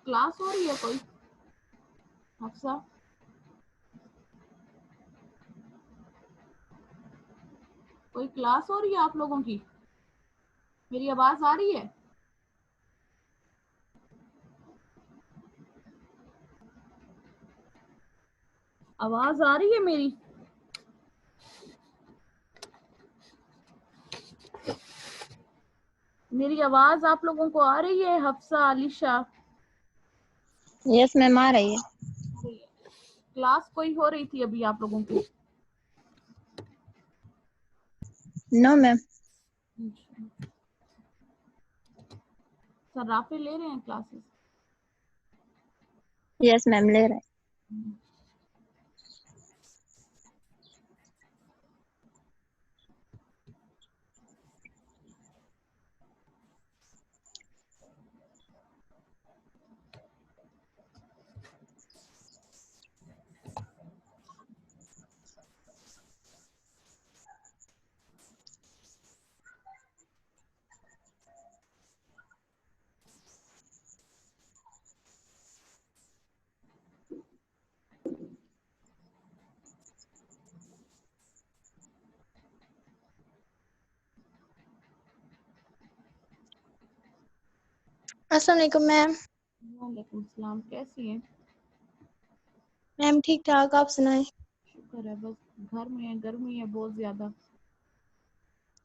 Class हो रही है कोई? हफ्सा, कोई क्लास हो रही है आप लोगों की? मेरी आवाज आ रही है? आवाज आ रही है मेरी? मेरी आवाज आप लोगों को आ रही है? हफ्सा, आलिशा? यस मैम, आ रही है। क्लास कोई हो रही थी अभी आप लोगों की? No ma'am. सर्राफे ले रहे हैं क्लासेस? यस मैम, ले रहे हैं। अस्सलाम वालेकुम मैम। वालेकुम सलाम, कैसी हैं? मैम ठीक ठाक, आप सुनाएं। शुक्र है, बस घर में है, गर्मी है बहुत ज्यादा।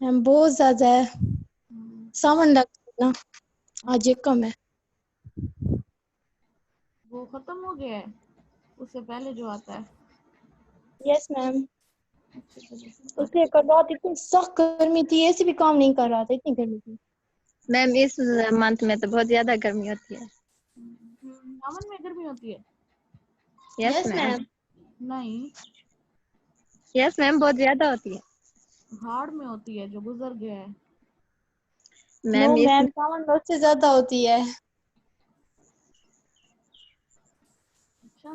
मैम बहुत ज्यादा है, सावन लगता है ना, आज एक कम है। वो खत्म हो गया है, उससे पहले जो आता है? Yes ma'am. अच्छा, उसके कल रात इतनी सख्त गर्मी थी, ऐसे भी काम नहीं कर रहा था, इतनी गर्मी थी। मैम इस मंथ में तो बहुत ज्यादा गर्मी होती है। सावन में गर्मी होती है? Yes ma'am. नहीं, यस मैम, बहुत ज्यादा होती है। हाड़ में होती है जो गुजर गया है। मैम मैम, सावन में उससे ज्यादा होती है। अच्छा,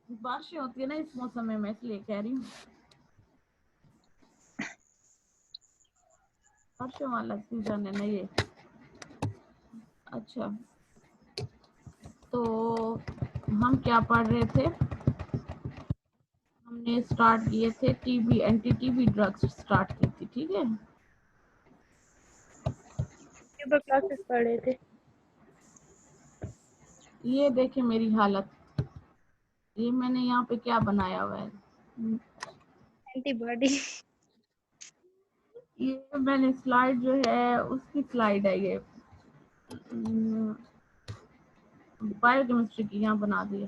बारिशें होती है ना इस मौसम में, मैं इसलिए कह रही हूँ। बारिशों वाला सीजन है ना ये। अच्छा, तो हम क्या पढ़ रहे थे? हमने स्टार्ट किए थे TB, anti TB drugs start की थी, ठीक है। क्लासेस पढ़ रहे थे। ये देखे मेरी हालत, ये मैंने यहाँ पे क्या बनाया हुआ है, एंटीबॉडी। ये मैंने स्लाइड जो है उसकी स्लाइड है ये, बायोकेमिस्ट्री की यहाँ बना दी है।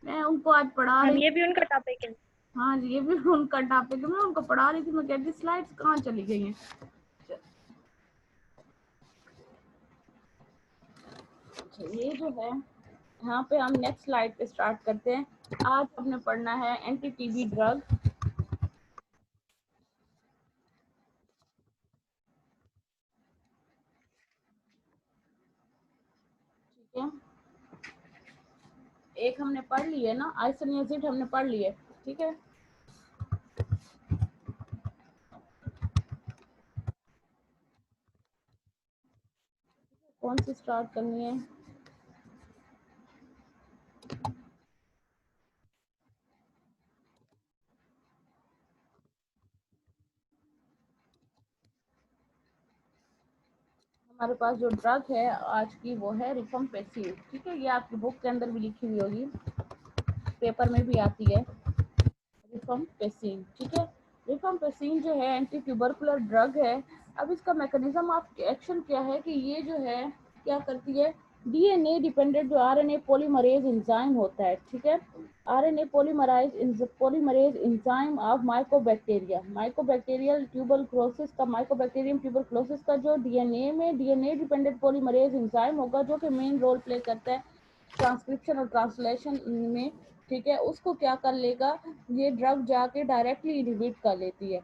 मैं उनको आज पढ़ा रही, ये भी उनका टॉपिक है। हाँ जी, ये भी उनका टॉपिक है। मैं उनको पढ़ा रही थी, मैं कहती स्लाइड्स कहाँ चली गई हैं। अच्छा, ये जो है यहाँ पे हम नेक्स्ट स्लाइड पे स्टार्ट करते हैं। आज हमने पढ़ना है एंटी टीबी ड्रग। ठीक है, एक हमने पढ़ ली है ना, आइसोनियाजिड हमने पढ़ ली है, ठीक है। कौन सी स्टार्ट करनी है? हमारे पास जो ड्रग है आज की वो है रिफम्पेसिन, ठीक है। ये आपकी बुक के अंदर भी लिखी हुई होगी, पेपर में भी आती है रिफम्पेसिन, ठीक है। रिफम्पेसिन जो है एंटी ट्यूबरकुलर ड्रग है। अब इसका मैकेनिज्म ऑफ एक्शन क्या है कि ये जो है क्या करती है, डीएनए डिपेंडेंट जो आरएनए पॉलीमरेज एंजाइम होता है, ठीक है। RNA polymerase enzyme of mycobacteria, mycobacterial tuberculosis का, माइकोबैक्टीरियम ट्यूबरक्लोसिस का जो डीएनए में डीएनए डिपेंडेंट पॉलीमरेज एंजाइम होगा, जो कि मेन रोल प्ले करता है ट्रांसक्रिप्शन और ट्रांसलेशन में, ठीक है। उसको क्या कर लेगा, ये ड्रग जाके डायरेक्टली इनहिबिट कर लेती है।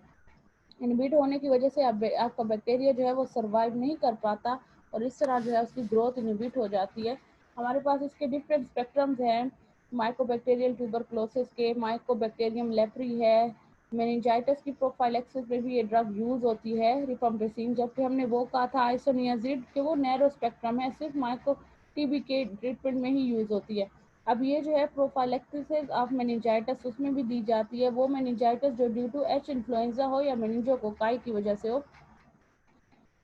इनहिबिट होने की वजह से आपका बैक्टीरिया जो है वो सर्वाइव नहीं कर पाता, और इस तरह जो है उसकी ग्रोथ इनहिबिट हो जाती है। हमारे पास इसके डिफरेंट स्पेक्ट्रम्स हैं माइकोबैक्टीरियल ट्यूबरक्लोसिस के। माइकोबैक्टीरियम लेप्री है, मेनिंजाइटिस की प्रोफाइलेक्सिस में भी ये ड्रग यूज होती है रिफाम्पिसिन, जबकि हमने वो कहा था आइसोनियाजिड कि वो नैरो स्पेक्ट्रम है, सिर्फ माइक्रो टीबी के ट्रीटमेंट में ही यूज होती है। अब ये जो है प्रोफाइलेक्सिस ऑफ मेनिंजाइटिस उसमें भी दी जाती है, वो मेनिंजाइटिस जो ड्यू टू एच इन्फ्लुएंजा हो या मेनिंजोकोकाई की वजह से हो।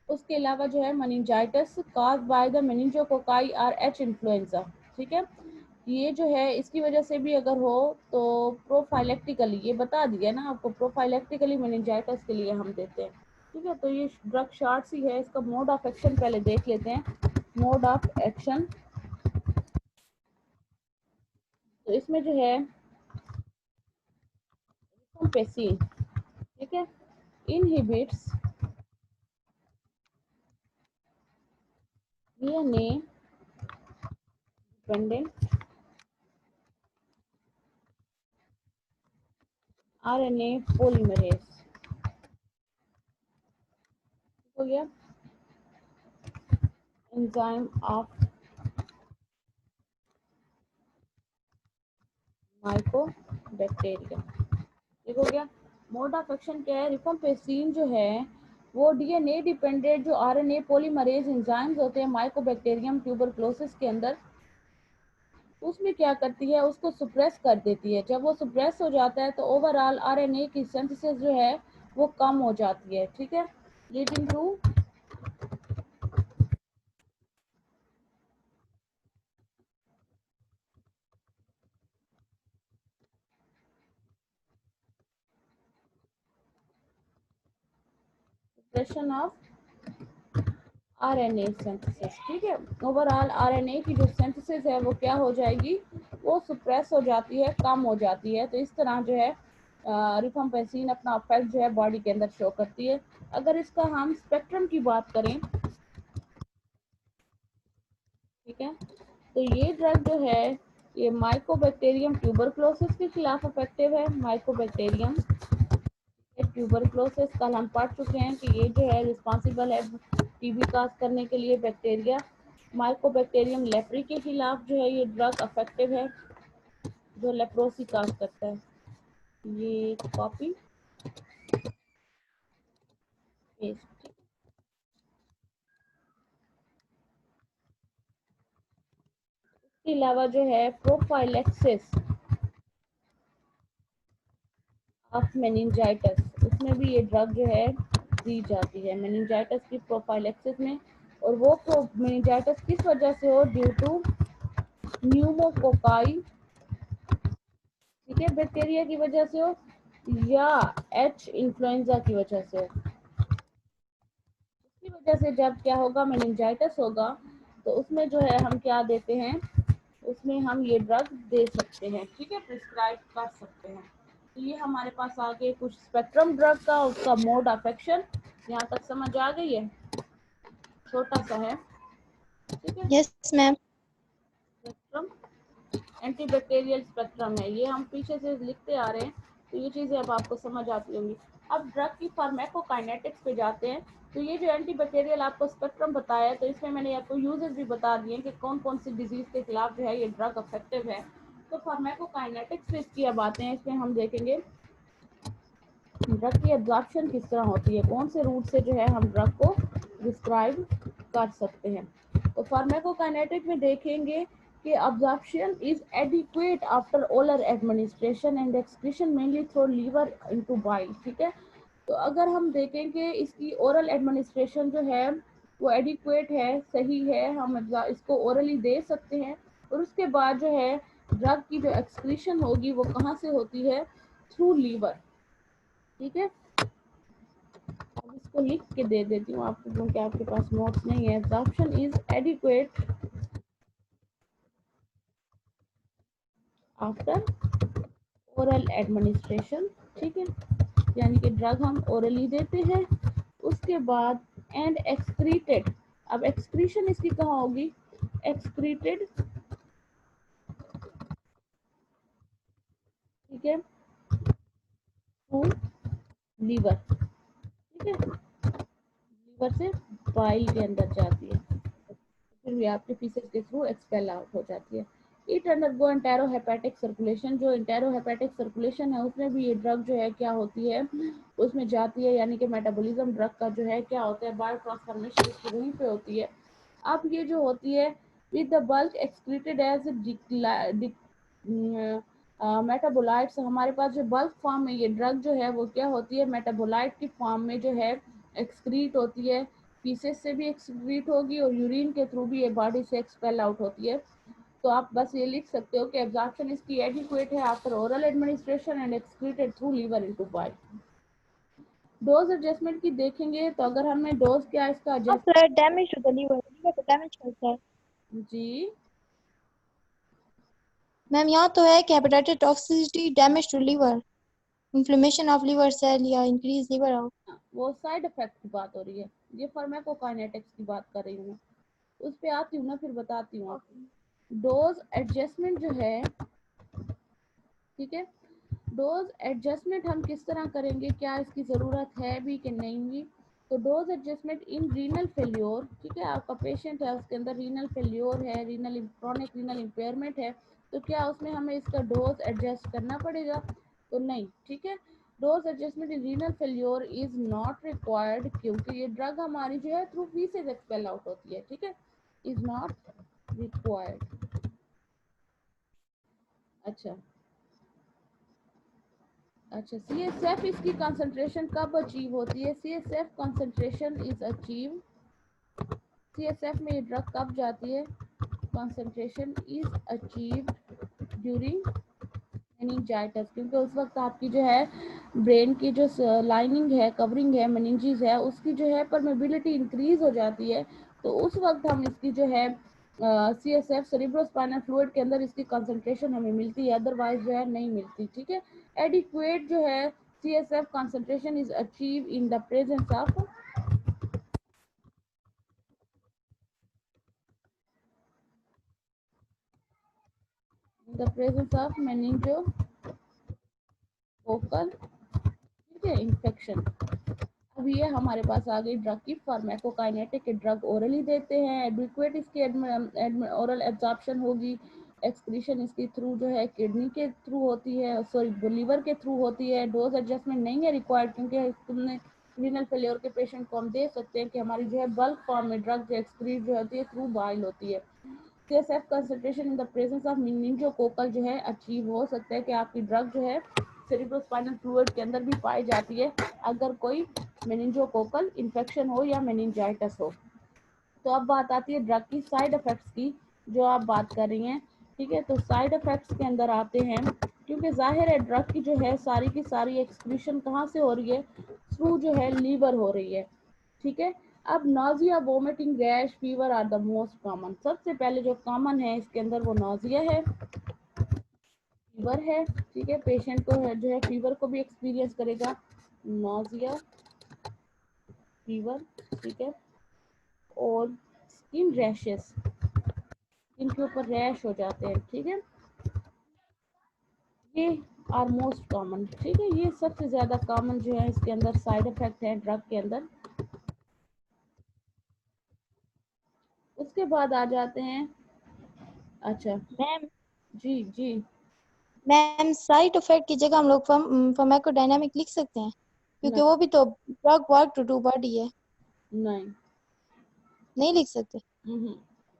उसके अलावा जो है मेनिंजाइटिस कॉज्ड बाय द मेनिंजोकोकाई और एच इन्फ्लुएंजा, ठीक है, ये जो है इसकी वजह से भी अगर हो तो प्रोफाइलेक्टिकली, ये बता दिया ना आपको, प्रोफाइलेक्टिकली मेनिंजाइटिस के लिए हम देते हैं, ठीक है। तो ये ड्रग शॉर्ट सी है, इसका मोड ऑफ एक्शन पहले देख लेते हैं। मोड ऑफ एक्शन, तो इसमें जो है रिफाम्पिसिन, ठीक है, inhibits DNA dependent RNA polymerase, हो गया, एंजाइम ऑफ माइकोबैक्टीरियम, ठीक हो गया। मोड ऑफ एक्शन क्या है, रिफाम्पिसिन जो है वो डीएनए डिपेंडेंट जो आरएनए पॉलीमरेज एंजाइम्स होते हैं माइकोबैक्टीरियम ट्यूबरक्लोसिस के अंदर, उसमें क्या करती है, उसको सुप्रेस कर देती है। जब वो सुप्रेस हो जाता है तो ओवरऑल आरएनए की सिंथेसिस जो है वो कम हो जाती है, ठीक है, leading to suppression of RNA synthesis, ठीक है, ओवरऑल आरएनए की जो सिंथेसिस है वो क्या हो जाएगी, वो सुप्रेस हो जाती है, कम हो जाती है। तो इस तरह जो है रिफाम्पिसिन अपना इफेक्ट जो है बॉडी के अंदर शो करती है। अगर इसका हम स्पेक्ट्रम की बात करें, ठीक है, तो ये ड्रग जो है ये माइकोबैक्टीरियम ट्यूबरक्लोसिस के खिलाफ इफेक्टिव है। माइकोबैक्टीरियम ट्यूबरक्लोसिस कल हम पढ़ चुके हैं कि ये जो है रिस्पॉन्सिबल है टीबी काज करने के लिए बैक्टीरिया। माइकोबैक्टीरियम लेप्री के खिलाफ जो है ये ड्रग इफेक्टिव है, जो लेप्रोसी काज करता है। ये कॉपी पेस्ट, इसके अलावा जो है प्रोफाइलेक्सिस ऑफ मेनिंजाइटिस, उसमें भी ये ड्रग जो है दी जाती है मेनिंजाइटिस की प्रोफाइलेक्सिस में। और वो मेनिंजाइटिस किस वजह से हो, ड्यू टू न्यूमोकोकाई, ठीक है, बैक्टीरिया की वजह से हो या एच इन्फ्लुएंजा की वजह से हो। इसकी वजह से जब क्या होगा, मेनिंजाइटिस होगा, तो उसमें जो है हम क्या देते हैं, उसमें हम ये ड्रग दे सकते हैं, ठीक है, प्रिस्क्राइब कर सकते हैं। तो ये हमारे पास आगे कुछ स्पेक्ट्रम ड्रग का, उसका मोड ऑफ एक्शन यहाँ तक समझ आ गई है, छोटा सा है, ठीक है। Yes ma'am. Spectrum antibacterial spectrum है, ये हम पीछे से लिखते आ रहे हैं, तो ये चीज़ें अब आपको समझ आती होंगी। अब ड्रग की फार्माकोकाइनेटिक्स पे जाते हैं। तो ये जो एंटीबैक्टीरियल आपको स्पेक्ट्रम बताया है, तो इसमें मैंने आपको यूजेस भी बता दिए कि कौन कौन सी डिजीज के खिलाफ जो है ये ड्रग इफेक्टिव है। तो फार्माकोकाइनेटिक्स पे इसकी अब आते हैं, इसमें हम देखेंगे ड्रग की एब्जॉर्प्शन किस तरह होती है, कौन से रूट से जो है हम ड्रग को डिस्क्राइब कर सकते हैं। तो फार्माकोकाइनेटिक में देखेंगे कि absorption is adequate after oral administration and excretion mainly through liver into bile, ठीक है। तो अगर हम देखेंगे इसकी ओरल एडमिनिस्ट्रेशन जो है वो एडिक्वेट है, सही है, हम इसको ओरली दे सकते हैं। और उसके बाद जो है ड्रग की जो एक्सक्रीशन होगी वो कहाँ से होती है, थ्रू लीवर, ठीक है। अब इसको लिख के दे देती हूँ आपको, क्योंकि आपके पास नोट्स नहीं है। Absorption is adequate after oral administration, ठीक है, यानी कि ड्रग हम ओरली देते हैं, उसके बाद एंड एक्सक्रीटेड। अब एक्सक्रीशन इसकी कहाँ होगी, एक्सक्रीटेड, ठीक है, टू लीवर, ठीक है, लीवर से बाइल के अंदर जाती है, फिर भी आपके फीसेस के थ्रू एक्सपेल आउट हो जाती है। इट अंडरगो एंटेरोहेपेटिक सर्कुलेशन, जो एंटेरोहेपेटिक सर्कुलेशन है उसमें भी ये ड्रग जो है क्या होती है, उसमें जाती है, यानी कि मेटाबॉलिज्म ड्रग का जो है क्या होता है, बायो ट्रांसफॉर्मेशन इसकी वहीं पे होती है। अब ये जो होती है with the bulk excreted as metabolites, हमारे पास जो बल्क फॉर्म में ये ड्रग जो है वो क्या होती है, मेटाबोलाइट की फॉर्म में जो है एक्सक्रीट होती है, फीसेस से भी एक्सक्रीट होगी और यूरिन के थ्रू भी ये बॉडी से एक्सपेल आउट होती है। तो आप बस ये लिख सकते हो कि एब्जॉर्प्शन इसकी एडिक्वेट है after oral administration and excreted through liver into bile. Dose adjustment की देखेंगे तो अगर हमें डोज क्या इसका adjust, sir damage to the liver को डैमेज करता है। जी मैम यहाँ तो है कि hepatitis toxicity damage to liver, inflammation of liver cell या इंक्रीज लिवर आउट। वो साइड इफेक्ट की बात हो रही है, ये फार्माकोकाइनेटिक्स की बात कर रही हूँ, उस पे आती हूँ ना, फिर बताती हूँ आपको। डोज एडजस्टमेंट जो है, ठीक है, डोज एडजस्टमेंट हम किस तरह करेंगे, क्या इसकी ज़रूरत है भी कि नहीं भी। तो dose adjustment in renal failure, ठीक है, आपका पेशेंट है उसके अंदर रीनल फेल्योर है, रीनल क्रॉनिक रीनल इम्पेयरमेंट है, तो क्या उसमें हमें इसका डोज एडजस्ट करना पड़ेगा, तो नहीं, ठीक है। Dose adjustment in renal failure is not required, क्योंकि ये ड्रग हमारी जो है थ्रू फीसेज एक्सपेल आउट होती है, ठीक है, इज नॉट रिक्वायर्ड। अच्छा अच्छा, सी एस एफ इसकी कंसंट्रेशन कब अचीव होती है, C S F concentration is achieve, C S F में ये ड्रग कब जाती है, concentration is achieved during meningitis, क्योंकि उस वक्त आपकी जो है ब्रेन की जो लाइनिंग है, कवरिंग है, मेनिंजेस है, उसकी जो है परमेबिलिटी इंक्रीज हो जाती है, तो उस वक्त हम इसकी जो है C S F cerebrospinal fluid के अंदर इसकी कंसंट्रेशन हमें मिलती है, अदरवाइज जो है नहीं मिलती, ठीक है। एडिक्वेट जो है C S F concentration is achieve in the presence of, the presence of meningococcal, ठीक है, इन्फेक्शन। अब ये हमारे पास आ गई ड्रग की फार्माकोकाइनेटिक के ड्रग ओरली देते हैं, एडिक्वेट इसकी ओरल एब्जॉर्प्शन होगी, एक्सक्रीशन इसकी थ्रू जो है किडनी के थ्रू होती है, सॉरी लीवर के थ्रू होती है, डोज एडजस्टमेंट नहीं है रिक्वायर्ड, क्योंकि तुमने रीनल फेलियर के पेशेंट को हम दे सकते हैं कि हमारी जो है बल्क फॉर्म में ड्रग जो एक्सक्रीट जो होती है थ्रू बाइल होती है। CSF concentration in the presence of meningococcal जो है अचीव हो सकता है कि आपकी ड्रग जो है सेरिब्रोस्पाइनल फ्लूइड के अंदर भी पाई जाती है अगर कोई मेनिंजोकोकल इन्फेक्शन हो या मेनिंजाइटिस हो। तो अब बात आती है ड्रग की साइड इफेक्ट्स की, जो आप बात कर रही हैं, ठीक है। तो साइड इफेक्ट्स के अंदर आते हैं, क्योंकि जाहिर है ड्रग की जो है सारी की सारी एक्सक्रीशन कहाँ से हो रही है, थ्रू जो है लीवर हो रही है, ठीक है। अब nausea, vomiting, rash, fever are the most common. सबसे पहले जो कॉमन है इसके अंदर वो नाजिया है, फीवर है, ठीक है, पेशेंट को जो है फीवर को भी एक्सपीरियंस करेगा, नाजिया, फीवर, ठीक है, और स्किन रैशेस, इनके ऊपर रैश हो जाते हैं, ठीक है, ये आर मोस्ट कॉमन, ठीक है, ये सबसे ज्यादा कॉमन जो है इसके अंदर साइड इफेक्ट है ड्रग के अंदर। उसके बाद आ जाते हैं, अच्छा, मैम जी जी, मैम साइड इफेक्ट की जगह हम लोग फार्माकोडायनामिक लिख सकते हैं, क्योंकि नहीं वो भी तो drug work to do body है। नहीं, नहीं लिख सकते।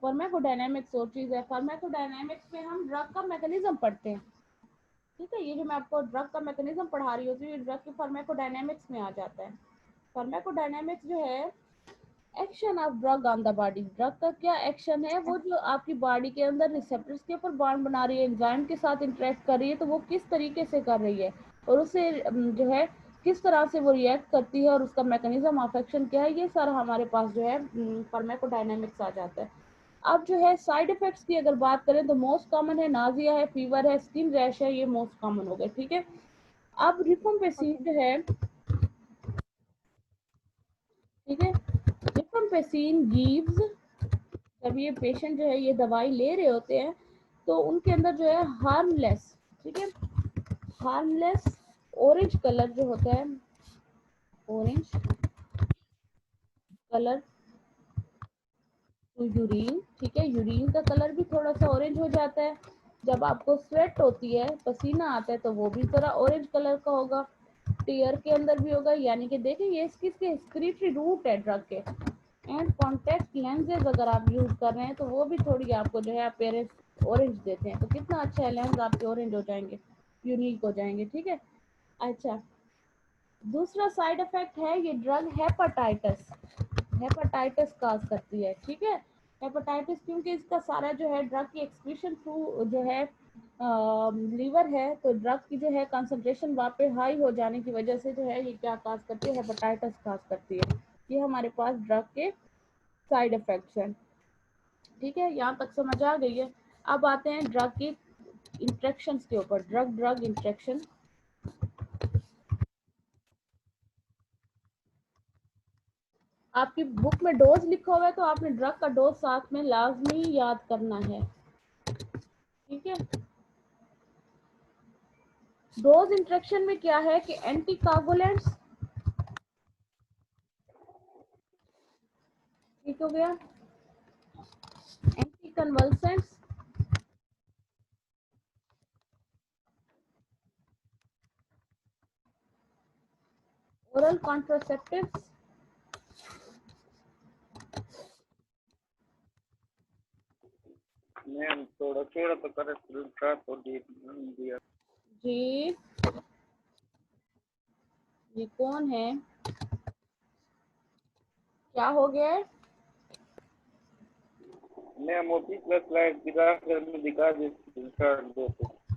फार्माकोडायनामिक्स और चीज है, फार्माकोडायनामिक्स में हम ड्रग का मैकेनिज्म पढ़ते हैं, ठीक है, ये जो मैं आपको ड्रग का मैकेनिज्म पढ़ा रही होती हूँ, ये ड्रग के फार्माकोडायनामिक्स में आ जाता है। फार्माकोडायनामिक्स जो है action of drug on the body, drug का क्या एक्शन है, वो जो आपकी बॉडी के अंदर रिसेप्टर्स के ऊपर बॉन्ड बना रही है, एंजाइम के साथ इंटरेक्ट कर रही है, तो वो किस तरीके से कर रही है और उससे जो है किस तरह से वो रिएक्ट करती है और उसका मैकेनिज्म ऑफ एक्शन क्या है, ये सारा हमारे पास जो है फार्माकोडायनामिक्स आ जाता है। अब जो है साइड इफेक्ट्स की अगर बात करें तो मोस्ट कॉमन है नाजिया है, फीवर है, स्किन रैश है, ये मोस्ट कॉमन हो गए, ठीक है। अब रिफम्पेसिन ओके। जो है, ठीक है, रिफम्पेसिन गिव्स, जब ये पेशेंट जो है ये दवाई ले रहे होते हैं तो उनके अंदर जो है हार्मलेस, ठीक है, हार्मलेस ऑरेंज कलर जो होता है, ऑरेंज कलर टू यूरिन, ठीक है, यूरिन का कलर भी थोड़ा सा ऑरेंज हो जाता है, जब आपको स्वेट होती है, पसीना आता है, तो वो भी जरा ऑरेंज कलर का होगा, टीयर के अंदर भी होगा, यानी कि देखिए ये किसके एक्सक्रीटरी रूट है ड्रग के। एंड कॉन्टेक्ट लेंसेज अगर आप यूज कर रहे हैं तो वो भी थोड़ी आपको जो है अपेयरेंस ऑरेंज देते हैं, तो कितना अच्छा है, लेंस आपके ऑरेंज हो जाएंगे, यूनिक हो जाएंगे, ठीक है। अच्छा, दूसरा साइड इफेक्ट है ये ड्रग हेपेटाइटिस, हेपेटाइटिस काज करती है, ठीक है। हेपेटाइटिस क्योंकि इसका सारा जो है ड्रग की एक्सक्रीशन थ्रू जो है लीवर है, तो ड्रग की जो है कंसंट्रेशन वहाँ पे हाई हो जाने की वजह से जो है ये क्या काज करती है, हेपेटाइटिस काज करती है। ये हमारे पास ड्रग के साइड इफेक्ट्स हैं, ठीक है, यहाँ तक समझ आ गई है। अब आते हैं ड्रग की इंट्रैक्शंस के ऊपर, ड्रग ड्रग इंट्रैक्शन। आपकी बुक में डोज लिखा हुआ है तो आपने ड्रग का डोज साथ में लाजमी याद करना है, ठीक है। डोज इंट्रैक्शन में क्या है कि एंटी कागुलेंट्स, ठीक हो गया, एंटी कन्वल्सेंट्स, ओरल कॉन्ट्रासेप्टिव्स, मैम थोड़ा थोड़ा तो करे ट्रांसपोर्ट दिया जी ये कौन है, क्या हो गया है? मैम वो पिछला स्लाइड दिखा कर मैं दिखा दो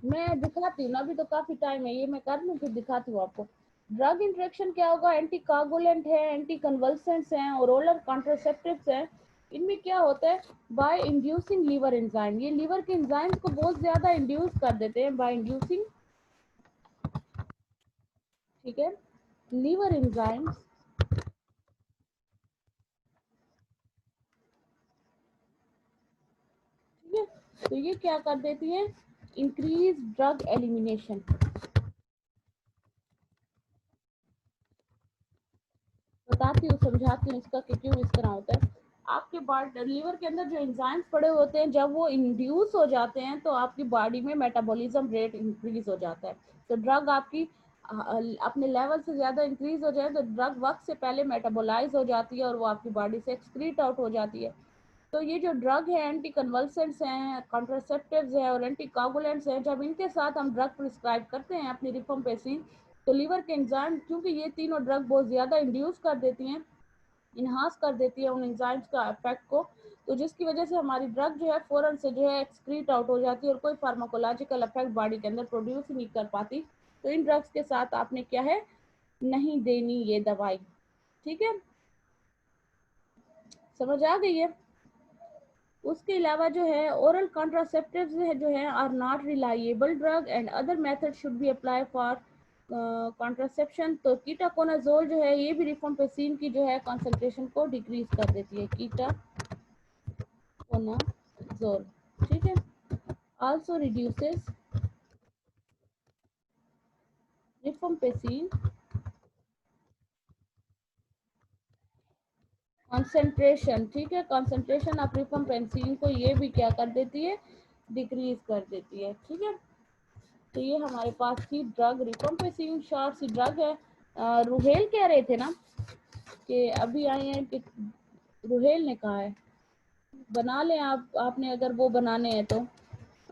मैं दिखाती हूँ ना, अभी तो काफी टाइम है, ये मैं कर लूँ फिर दिखाती हूँ आपको। ड्रग इंट्रैक्शन क्या होगा, एंटी कागुलेंट है, एंटी कन्वल्सेंट्स हैं और ओरल कॉन्ट्रासेप्टिव्स हैं। इनमें क्या होता है, बाय इंड्यूसिंग लीवर एंजाइम, ये लीवर के एंजाइम्स को बहुत ज्यादा इंड्यूस कर देते हैं, बाय इंड्यूसिंग, ठीक है, लीवर एंजाइम्स, ठीक है। तो ये क्या कर देती है, इंक्रीज ड्रग एलिमिनेशन। बताती हूँ, समझाती हूँ इसका कि क्यों इस तरह होता है। आपके बॉडी लीवर के अंदर जो एंजाइम्स पड़े होते हैं, जब वो इंड्यूस हो जाते हैं तो आपकी बॉडी में मेटाबॉलिज्म रेट इंक्रीज हो जाता है। तो ड्रग आपकी अपने लेवल से ज़्यादा इंक्रीज हो जाए तो ड्रग वक्त से पहले मेटाबोलाइज हो जाती है और वो आपकी बॉडी से एक्सक्रीट आउट हो जाती है। तो ये जो ड्रग है, एंटी कन्वल्सेंट्स हैं, कॉन्ट्रासेप्टिव्स हैं और एंटी कोगुलेंट्स हैं, जब इनके साथ हम ड्रग प्रिस्क्राइब करते हैं अपनी रिफम्पेसिन, तो लीवर के एंजाइम, क्योंकि ये तीनों ड्रग बहुत ज़्यादा इंड्यूस कर देती हैं, इन्हांस कर देती है उन एंजाइम्स का इफेक्ट को, तो जिसकी वजह से हमारी ड्रग जो है फ़ौरन से जो है एक्सक्रीट आउट हो जाती है और कोई फार्माकोलॉजिकल इफेक्ट बॉडी के अंदर प्रोड्यूस नहीं कर पाती। तो इन ड्रग्स के साथ आपने क्या है, नहीं देनी ये दवाई, ठीक है, समझ आ गई है। उसके अलावा जो है ओरल कॉन्ट्रासेप्टिव्स जो है are not reliable drug and other method should be apply for contraception. तो कीटाकोनाजोल जो है ये भी रिफम्पेसिन की जो है कॉन्सेंट्रेशन को डिक्रीज कर देती है, कीटाकोनाजोल, ठीक है। आल्सो रिड्यूसेस रिफम्पेसिन कंसंट्रेशन, ठीक है, कंसंट्रेशन ऑफ रिफम्पेसिन को ये भी क्या कर देती है, डिक्रीज कर देती है, ठीक है। तो ये हमारे पास थी ड्रग, रिफम्पेसिन शॉर्ट सी ड्रग है। रुहेल कह रहे थे ना कि अभी आए हैं कि रुहेल ने कहा है बना लें आप, आपने अगर वो बनाने हैं तो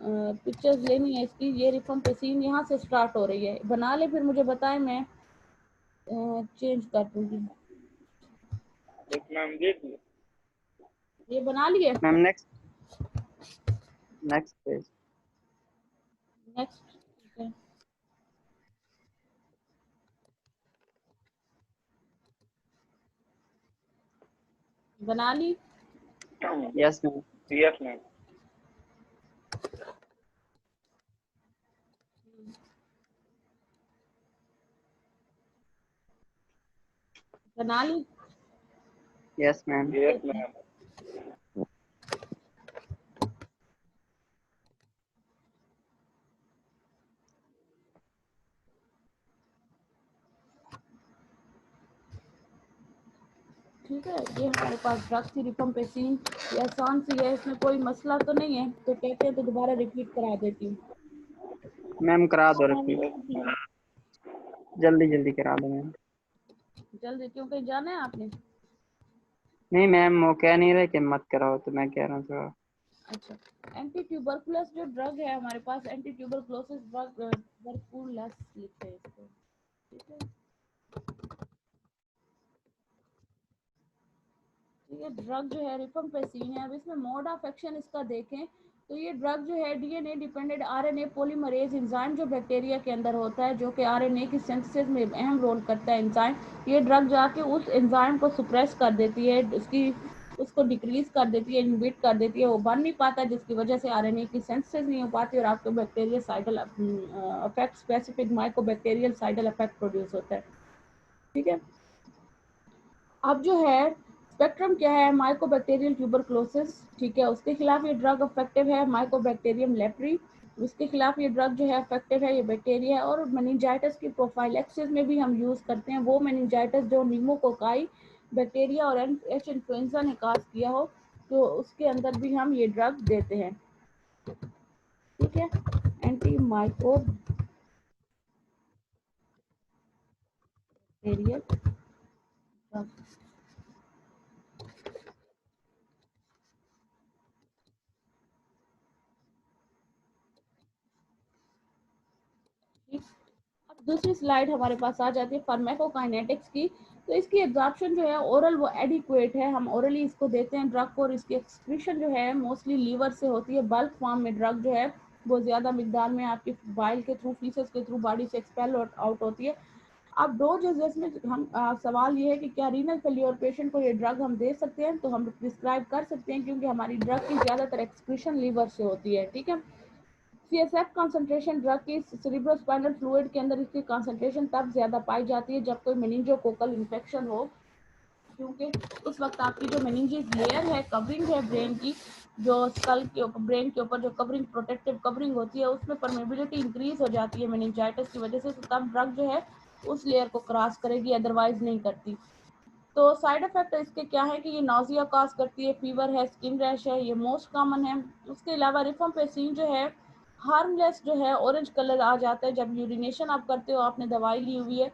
पिक्चर्स लेनी है इसकी, ये रिफम्पेसिन यहाँ से स्टार्ट हो रही है, बना ले फिर मुझे बताएं, मैं चेंज कर दूंगी। एक मैम दे दिए ये बना लिए, ma'am next next page. Next, ठीक है, बना ली, यस मैम। यस मैम बना ली, यस मैम। यस मैम ठीक ठीक है, ये हमारे पास ड्रग थी रिफम्पेसिन। ये आसान सी है, इसमें कोई मसला तो नहीं है, तो कहते हैं तो दोबारा रिपीट करा देती हूँ। मैम करा दो रिपीट, जल्दी जल्दी करा दो मैम। जल्दी क्यों, कहीं जाना है आपने? नहीं मैम, वो कह नहीं रहे कि मत कराओ, तो मैं कह रहा हूँ थोड़ा। अच्छा, एंटी ट्यूबरकुलस जो ड्रग है हमारे पास, एंटी ट्यूबरकुलोसिस ड्रग, ट्यूबरकुलस लिखे हैं इसको, ठीक है। ये ड्रग जो है रिफम्पेसिन है। अब इसमें मोड ऑफ एक्शन इसका देखें तो ये ड्रग जो है DNA dependent RNA polymerase enzyme जो बैक्टीरिया के अंदर होता है, जो कि आरएनए की सिंथेसिस में अहम रोल करता है एंजाइम, ये ड्रग जाके उस एंजाइम को सुप्रेस कर देती है, उसको डिक्रीज कर देती है, इनहिबिट कर देती है, वो बन नहीं पाता, जिसकी वजह से आरएनए की सिंथेसिस नहीं हो पाती और आपको bactericidal effect, specific mycobacterial cidal effect produce होता है, ठीक है। अब जो है स्पेक्ट्रम क्या है, माइकोबैक्टीरियल ट्यूबरकुलोसिस, ठीक है, उसके खिलाफ ये ड्रग इफेक्टिव है। माइकोबैक्टीरियम लेप्री, उसके खिलाफ ये ड्रग जो है इफेक्टिव है, ये बैक्टीरिया है। और मेनिंजाइटिस की प्रोफाइलैक्सिस में भी हम यूज करते हैं, वो मेनिंजाइटिस जो न्यूमोकोकाई बैक्टीरिया और एच इन्फ्लुएंजा ने काज किया हो, तो उसके अंदर भी हम ये ड्रग देते हैं, ठीक है। एंटी माइकोबैक्टीरियल ड्रग, अब दूसरी स्लाइड हमारे पास आ जाती है फार्माकोकाइनेटिक्स की। तो इसकी एब्जॉर्प्शन जो है ओरल वो एडिक्वेट है, हम ओरली इसको देते हैं ड्रग को, और इसकी एक्सक्रीशन जो है मोस्टली लीवर से होती है। बल्क फॉर्म में ड्रग जो है वो ज़्यादा मिकदार में आपकी बाइल के थ्रू, फीसेस के थ्रू बॉडी से एक्सपेल आउट होती है। अब डोजेस में हम सवाल ये है कि क्या रीनल फेल्योर पेशेंट को ये ड्रग हम दे सकते हैं, तो हम प्रिस्क्राइब कर सकते हैं, क्योंकि हमारी ड्रग की ज़्यादातर एक्सक्रीशन लीवर से होती है, ठीक है। सीएसएफ कंसंट्रेशन ड्रग की सेरेब्रोस्पाइनल फ्लूइड के अंदर इसकी कंसंट्रेशन तब ज़्यादा पाई जाती है जब कोई मेनिंजोकोकल इन्फेक्शन हो, क्योंकि उस वक्त आपकी जो मेनिंजिस लेयर है, कवरिंग है ब्रेन की, जो स्कल के ऊपर, ब्रेन के ऊपर जो कवरिंग, प्रोटेक्टिव कवरिंग होती है, उसमें परमेबिलिटी इंक्रीज हो जाती है मेनिंजाइटिस की वजह से, तो तब ड्रग जो है उस लेयर को क्रॉस करेगी, अदरवाइज नहीं करती। तो साइड इफेक्ट इसके क्या है कि ये नाउजिया कॉज करती है, फीवर है, स्किन रैश है, ये मोस्ट कॉमन है। उसके अलावा रिफम्पेसिन जो है हार्मलेस जो है, ऑरेंज कलर आ जाता है जब यूरिनेशन आप करते हो, आपने दवाई ली हुई है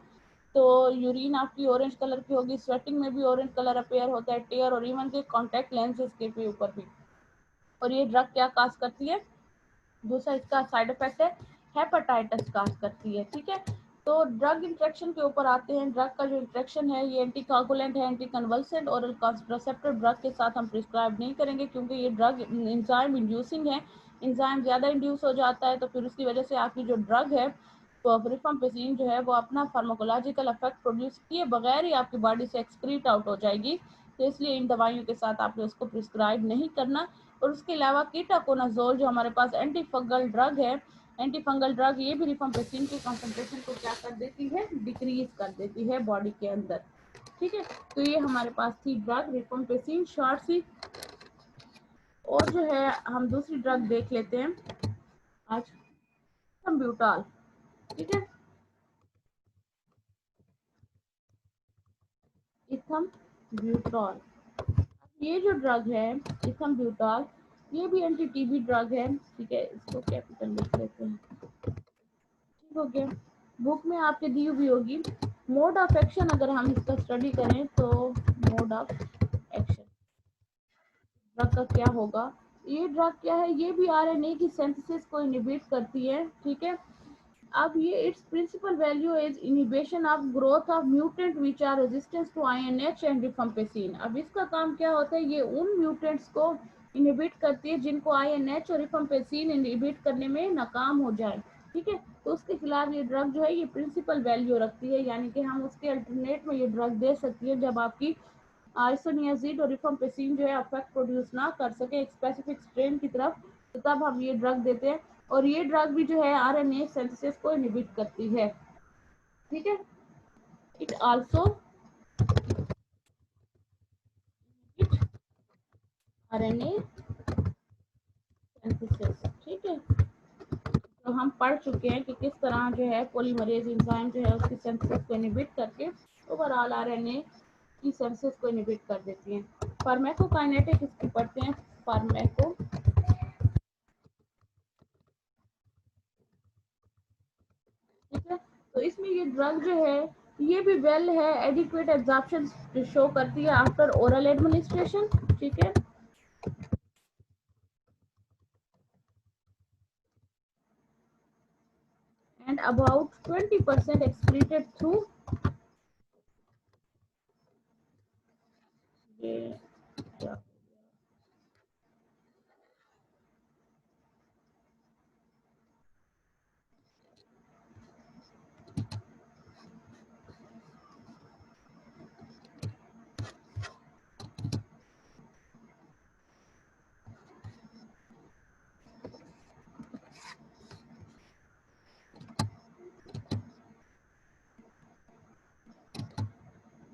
तो यूरिन आपकी ऑरेंज कलर की होगी, स्वेटिंग में भी ऑरेंज कलर अपेयर होता है, टेयर और इवन के कॉन्टैक्ट लेंसेज के भी ऊपर भी। और ये ड्रग क्या काज करती है, दूसरा इसका साइड इफेक्ट है हेपेटाइटिस काज करती है, ठीक है। तो ड्रग इंट्रैक्शन के ऊपर आते हैं। ड्रग का जो इंट्रैक्शन है ये एंटी कोगुलेंट है, एंटी कन्वल्सेंट और कॉन्ट्रासेप्टिव ड्रग के साथ हम प्रिस्क्राइब नहीं करेंगे, क्योंकि ये ड्रग एंजाइम इंड्यूसिंग है, एंजाइम ज़्यादा इंड्यूस हो जाता है, तो फिर उसकी वजह से आपकी जो ड्रग है तो रिफम्पेसिन जो है वो अपना फार्माकोलॉजिकल इफेक्ट प्रोड्यूस किए बगैर ही आपकी बॉडी से एक्सक्रीट आउट हो जाएगी, तो इसलिए इन दवाइयों के साथ आपने उसको प्रिस्क्राइब नहीं करना। और उसके अलावा कीटाकोनाजोल जो हमारे पास एंटी फंगल ड्रग है, एंटी फंगल ड्रग, ये भी रिफम्पेसिन की कंसंट्रेशन को क्या कर देती है, डिक्रीज कर देती है बॉडी के अंदर, ठीक है। तो ये हमारे पास थी ड्रग रिफम्पेसिन शॉर्ट सी। और जो है हम दूसरी ड्रग देख लेते हैं आज, इथम्ब्यूटॉल, ठीक है। इथम्ब्यूटॉल, ये जो ड्रग है इथम्ब्यूटॉल, ये भी एंटी टीबी ड्रग है, ठीक है। इसको कैपिटल लिख लेते हैं, ठीक हो गया। बुक में आपके दी हुई होगी। मोड ऑफ एक्शन अगर हम इसका स्टडी करें तो मोड ऑफ एक्शन ड्रग का क्या होगा, ये ड्रग क्या है, ये भी आरएनए की सिंथेसिस को इनहिबिट करती है, ठीक है। अब ये its principal value is inhibition of growth of mutant which are resistance to INH and rifampicin. अब इसका काम क्या होता है, ये उन म्यूटेंट्स को इनहिबिट करती है जिनको आईएनएच और रिफम्पेसिन इनहिबिट करने में नाकाम हो जाए, ठीक है। तो उसके खिलाफ ये ड्रग जो है ये प्रिंसिपल वैल्यू रखती है, यानी कि हम उसके अल्टरनेट में ये ड्रग दे सकती है जब आपकी आइसोनियाजिड और रिफम्पेसिन जो है इफेक्ट प्रोड्यूस ना कर सके एक स्पेसिफिक स्ट्रेन की तरफ, तो तब हम ये ड्रग देते हैं। और ये ड्रग भी जो है आरएनए सिंथेसिस को इनहिबिट करती है, ठीक है। इट आल्सो आरएनए सिंथेसिस, ठीक है। तो हम पढ़ चुके हैं कि किस तरह जो है पॉलीमरेज एंजाइम जो है उसकी सिंथेसिस को इनहिबिट करके ओवरऑल आरएनए की सेंसेस को इनहिबिट कर देती हैं। फार्माकोकाइनेटिक इसकी पढ़ते हैं, फार्माको, ठीक है। तो इसमें ये ड्रग जो है ये भी वेल है, एडिक्वेट एब्जॉर्प्शन शो करती है आफ्टर ओरल एडमिनिस्ट्रेशन, ठीक है। एंड अबाउट 20% एक्सक्रीटेड थ्रू ये क्या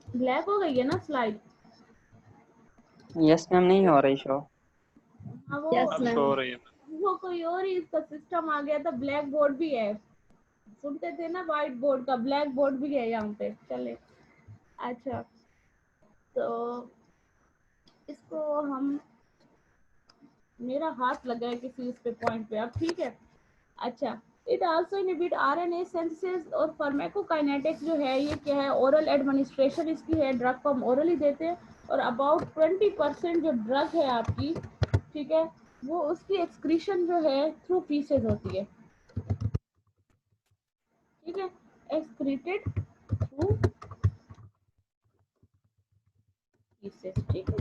ब्लैक हो गई है ना स्लाइड? यस मैम, नहीं हो रही शो। हाँ वो यस मैम। हो रही है। वो कोई और ही इसका सिस्टम आ गया था। ब्लैक बोर्ड भी है, सुनते थे ना व्हाइट बोर्ड का, ब्लैक बोर्ड भी है यहाँ पे। चले, अच्छा तो इसको हम, मेरा हाथ लगा है किसी इस पे पॉइंट पे, अब ठीक है। अच्छा, it also inhibit RNA synthesis और फार्माकोकाइनेटिक्स जो है ये क्या है, ओरल एडमिनिस्ट्रेशन इसकी है, ड्रग को हम ओरली देते हैं और अबाउट 20% जो ड्रग है आपकी, ठीक है, वो उसकी एक्सक्रीशन जो है थ्रू फीसेस होती है, ठीक है, एक्सक्रीटेड थ्रू फीसेस, ठीक है।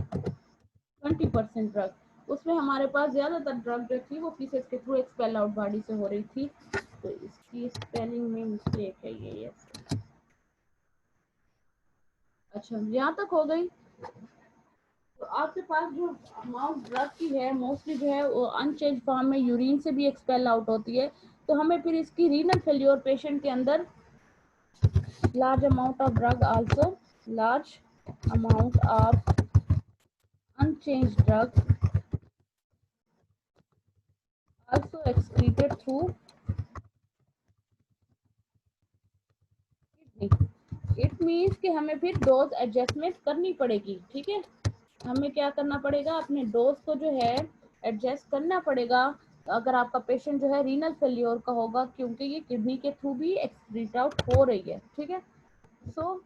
20% ड्रग, उसमें हमारे पास ज्यादातर ड्रग जो थी वो फीसेस के थ्रू एक्सपेल आउट बॉडी से हो रही थी। तो इसकी स्पेलिंग में मिस्टेक है ये, यस। अच्छा, यहाँ तक हो गई। तो आपके पास जो अमाउंट ड्रग की है मोस्टली जो है वो अनचेंज फॉर्म में यूरिन से भी एक्सपेल आउट होती है। तो हमें फिर इसकी रीनल फेल्योर पेशेंट के अंदर large amount of drug also, large amount of unchange drug also excreted through kidney. It means कि हमें फिर डोज एडजस्टमेंट करनी पड़ेगी, ठीक है। हमें क्या करना पड़ेगा, अपने डोज को जो है एडजस्ट करना पड़ेगा अगर आपका पेशेंट जो है रीनल फेल्योर का होगा, क्योंकि ये किडनी के थ्रू भी एक्सक्रीट आउट हो रही है, ठीक है। So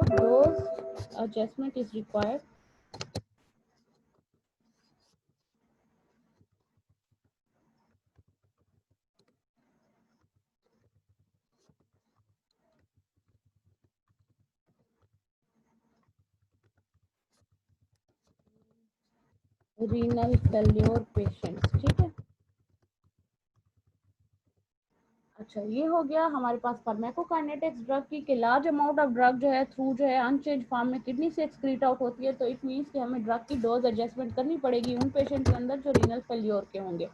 dose adjustment is required. Renal failure patients, ठीक है। अच्छा, ये हो गया हमारे पास फार्माकोकाइनेटिक्स ड्रग की, कि लार्ज अमाउंट ऑफ ड्रग जो है थ्रू जो है अनचेंज फॉर्म में किडनी से एक्सक्रीट आउट होती है। तो इट मीन्स कि हमें ड्रग की डोज एडजस्टमेंट करनी पड़ेगी उन पेशेंट के अंदर जो रीनल फेल्योर के होंगे।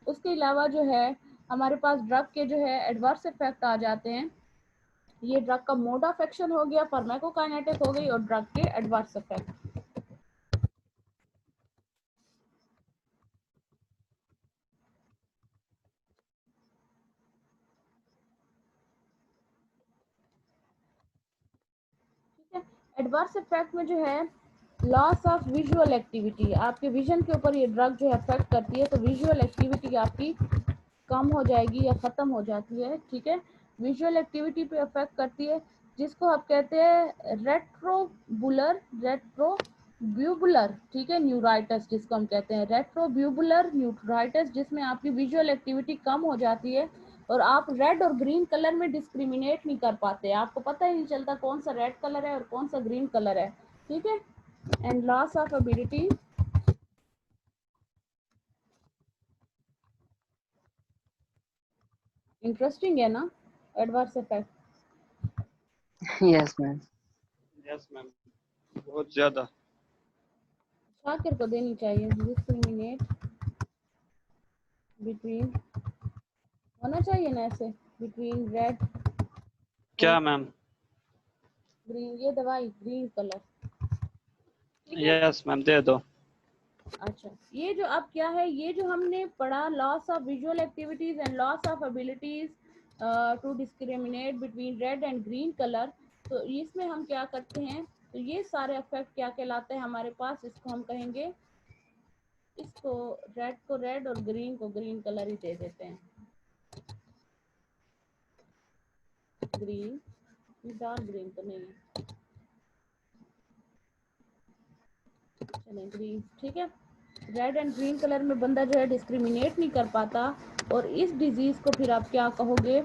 उसके अलावा जो है हमारे पास ड्रग के जो है एडवर्स इफेक्ट आ जाते हैं। ये ड्रग का मोड ऑफ एक्शन हो गया, फार्माकोकाइनेटिक हो गई, और ड्रग के एडवर्स इफेक्ट। ठीक है, एडवर्स इफेक्ट में जो है लॉस ऑफ विजुअल एक्टिविटी, आपके विजन के ऊपर ये ड्रग जो है अफेक्ट करती है। तो विजुअल एक्टिविटी आपकी कम हो जाएगी या ख़त्म हो जाती है, ठीक है। विजुअल एक्टिविटी पे अफेक्ट करती है, जिसको आप कहते हैं रेट्रोब्यूबुलर, ठीक है, न्यूराइटस, जिसको हम कहते हैं रेट्रोब्यूबुलर न्यूराइटस, जिसमें आपकी विजुअल एक्टिविटी कम हो जाती है और आप रेड और ग्रीन कलर में डिस्क्रिमिनेट नहीं कर पाते, आपको पता ही नहीं चलता कौन सा रेड कलर है और कौन सा ग्रीन कलर है, ठीक है। And loss of ability, interesting है ना adverse effect. Yes ma'am. Yes ma'am, बहुत ज्यादा। शाकिर को देनी चाहिए, डिस्क्रिमिनेट बिटवीन, होना चाहिए ना ऐसे, बिटवीन रेड क्या मैम? ग्रीन, ये दवाई ग्रीन कलर, ठीक है। यस मैम, दे दो। अच्छा, ये जो अब क्या है, ये जो हमने पढ़ा, loss of visual activities and loss of abilities to discriminate between red and green colour, तो इसमें हम क्या करते हैं, तो ये सारे इफेक्ट क्या कहलाते हैं हमारे पास, इसको हम कहेंगे, इसको रेड को रेड और ग्रीन को ग्रीन कलर ही दे देते हैं, ग्रीन, डार्क ग्रीन तो नहीं है, चलें ग्रीन, ठीक है। रेड एंड ग्रीन कलर में बंदा जो है डिस्क्रिमिनेट नहीं कर पाता, और इस डिजीज को फिर आप क्या कहोगे,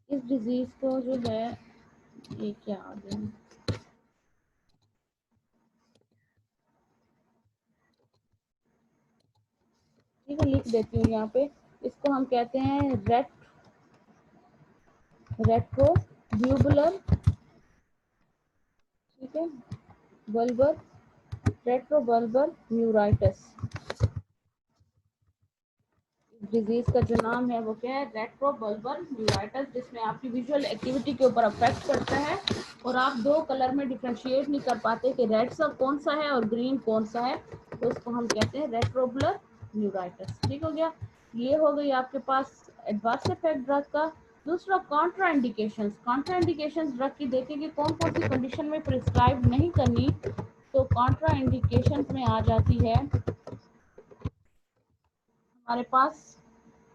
इस डिजीज को जो है, ये क्या आ गया, ठीक है लिख देती हूँ यहाँ पे, इसको हम कहते हैं रेट्रोब्यूबुलर, ठीक है, बल्बर, रेट्रोबल्बर न्यूराइटिस। डिजीज का जो नाम है वो क्या है, रेट्रोबल्बर न्यूराइटिस, जिसमें आपकी विजुअल एक्टिविटी के ऊपर अफेक्ट करता है, और आप दो कलर में डिफ्रेंशिएट नहीं कर पाते कि रेड सा कौन सा है और ग्रीन कौन सा है, तो उसको हम कहते हैं रेट्रोबुलर न्यूराइटिस। ठीक हो गया, ये हो गई आपके पास एडवर्स इफेक्ट ड्रग का। दूसरा Contra indications, Contra indications drug की देखेंगे कौन कौन सी कंडीशन में प्रिस्क्राइब नहीं करनी, तो कॉन्ट्रा इंडिकेशंस में आ जाती है हमारे पास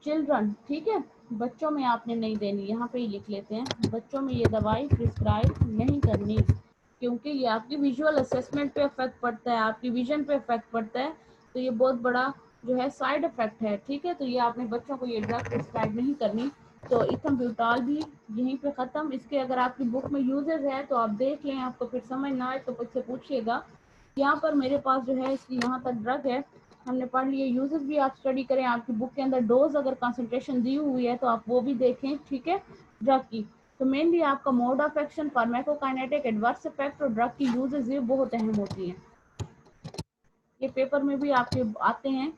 चिल्ड्रन, ठीक है, बच्चों में आपने नहीं देनी, यहाँ पे ही लिख लेते हैं, बच्चों में ये दवाई प्रिस्क्राइब नहीं करनी, क्योंकि ये आपकी विजुअल असेसमेंट पे इफेक्ट पड़ता है, आपकी विजन पे इफेक्ट पड़ता है, तो ये बहुत बड़ा जो है साइड इफेक्ट है, ठीक है, तो ये आपने बच्चों को ये ड्रग प्रिस्क्राइब नहीं करनी। तो इथम्ब्यूटाल भी यहीं पे ख़त्म। इसके अगर आपकी बुक में यूजेस है तो आप देख लें, आपको फिर समझ ना आए तो मुझसे पूछिएगा। यहाँ पर मेरे पास जो है इसकी यहाँ तक ड्रग है, हमने पढ़ लिए, यूजेस भी आप स्टडी करें, आपकी बुक के अंदर डोज अगर कंसंट्रेशन दी हुई है तो आप वो भी देखें, ठीक है, ड्रग की। तो मेनली आपका mode of action, pharmacokinetic, adverse effect और ड्रग की यूजेस ये बहुत अहम होती हैं, ये पेपर में भी आपके आते हैं।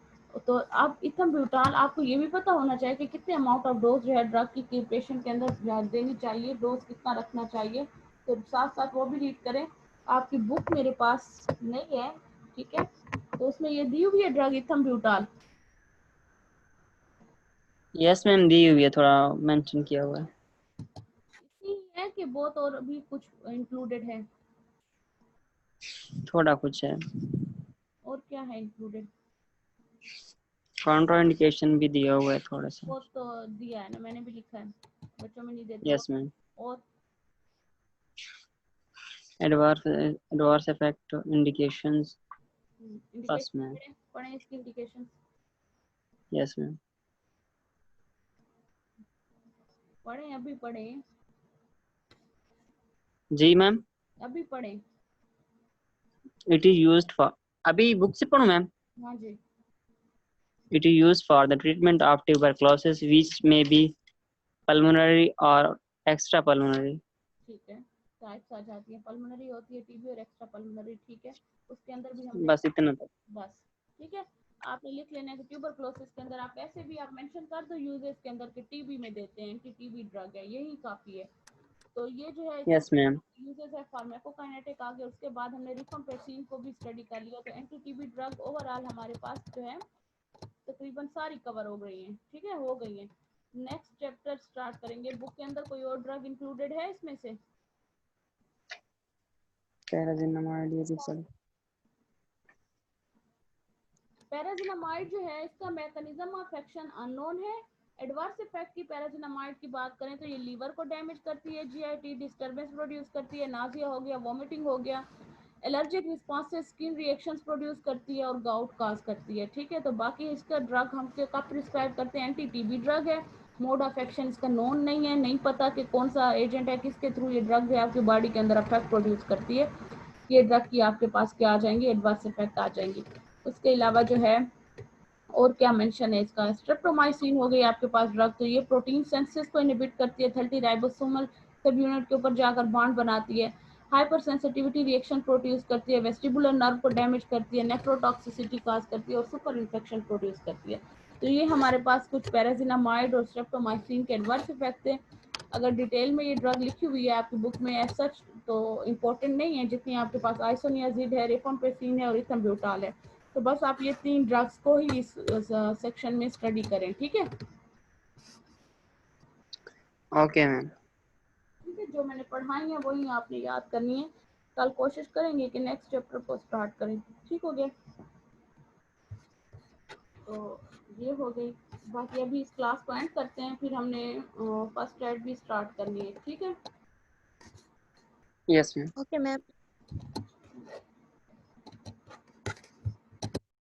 तो आप इथम्ब्यूटाल, आपको ये भी पता होना चाहिए कि कितने अमाउंट ऑफ डोज जो है ड्रग की पेशेंट के अंदर देनी चाहिए, डोज कितना रखना चाहिए, तो साथ साथ वो भी रीड करें। आपकी बुक मेरे पास नहीं है, ठीक है, तो उसमें ये दी हुई है ड्रग इथम्ब्यूटाल। यस मैम, दी हुई है, थोड़ा मेंशन किया हुआ है। इतनी है कि बहुत और भी कुछ इंक्लूडेड है, थोड़ा कुछ है, और क्या है इंक्लूडेड, कॉन्ट्रा इंडिकेशन भी दिया हुआ है थोड़ा सा। वो तो दिया है ना, मैंने भी लिखा है, बच्चों में नहीं देते। यस मैम, और एडवर्स इफेक्ट इंडिकेशंस बस मैम। इंडिकेशन पढ़े इसकी इंडिकेशन, यस मैम, पढ़े अभी पढ़े, जी मैम। अभी पढ़े, इट इज यूज्ड फॉर, अभी बुक से पढ़ूं मैम। हाँ जी, it is used for the treatment of tuberculosis which may be pulmonary और एक्स्ट्रा पल्मोनरी। ठीक है, टाइप्स आ जाती है, पल्मोनरी होती है टीबी और एक्स्ट्रा पल्मोनरी, ठीक है, उसके अंदर भी हम बस इतना तक। बस, ठीक है, आपने लिख लेना है कि ट्यूबरक्लोसिस के अंदर आप ऐसे भी आप मेंशन कर दो यूजेस के अंदर कि टीबी में देते हैं, कि टीबी ड्रग है, यही काफी है। तो ये जो है यस मैम, यूजेस है फार्माकोकाइनेटिक आ गए, उसके बाद हमने रिफम्पेसिन को भी स्टडी कर लिया, तो एंटी टीबी ड्रग ओवरऑल हमारे पास जो है तकरीबन सारी कवर हो गई हैं, ठीक है, हो गई हैं। नेक्स्ट चैप्टर स्टार्ट करेंगे, बुक के अंदर कोई और ड्रग इंक्लूडेड है इसमें से? पैराजिनामाइड ये भी सर। पैराजिनामाइड जो है इसका मैकेनिज्म ऑफ एक्शन अननोन है। एडवर्स इफेक्ट की पैराजिनामाइड की बात करें तो ये लीवर को डैमेज करती है, जीआईटी डिस्टर्बेंस प्रोड्यूस करती है, नाजिया हो गया, वॉमिटिंग हो गया, एलर्जिक रिस्पॉन्स से स्किन रिएक्शंस प्रोड्यूस करती है और गाउट काज करती है, ठीक है। तो बाकी इसका ड्रग हम कब प्रिस्क्राइब करते हैं, एंटी टीबी ड्रग है, मोड ऑफ एक्शन इसका नोन नहीं है, नहीं पता कि कौन सा एजेंट है, किसके थ्रू ये ड्रग है आपकी बॉडी के अंदर अफेक्ट प्रोड्यूस करती है, ये ड्रग की आपके पास क्या आ जाएंगी, एडवर्स इफेक्ट आ जाएंगी। उसके अलावा जो है और क्या मेंशन है इसका, स्ट्रेप्टोमाइसिन हो गई आपके पास ड्रग, तो ये प्रोटीन सिंथेसिस को इनहिबिट करती है, 30 राइबोसोमल सब यूनिट के ऊपर जाकर बॉन्ड बनाती है, हाइपर सेंसिटिविटी रिएक्शन प्रोड्यूस करती है, वेस्टिबुलर नर्व को डैमेज करती है, नेफ्रोटॉक्सिसिटी काज करती है और सुपर इन्फेक्शन प्रोड्यूस करती है। तो ये हमारे पास कुछ पैराजिनामाइड और स्ट्रेप्टोमाइसिन के एडवर्स इफेक्ट है। अगर डिटेल में ये ड्रग लिखी हुई है आपकी बुक में एज सच तो इम्पोर्टेंट नहीं है, जितनी आपके पास आइसोनियाजिड है, रिफम्पेसिन है और इथम्ब्यूटाल है। तो बस आप ये 3 ड्रग्स को ही इस सेक्शन में स्टडी करें, ठीक है। Okay ma'am. ठीक है, जो मैंने पढ़ाई है वही आपने याद करनी है। कल कोशिश करेंगे कि नेक्स्ट चैप्टर को स्टार्ट करें। ठीक हो गया? तो ये हो गई। बाकी अभी इस क्लास को एंड करते हैं, फिर हमने फर्स्ट एड भी स्टार्ट करनी है। ठीक है? Yes ma'am. Okay ma'am.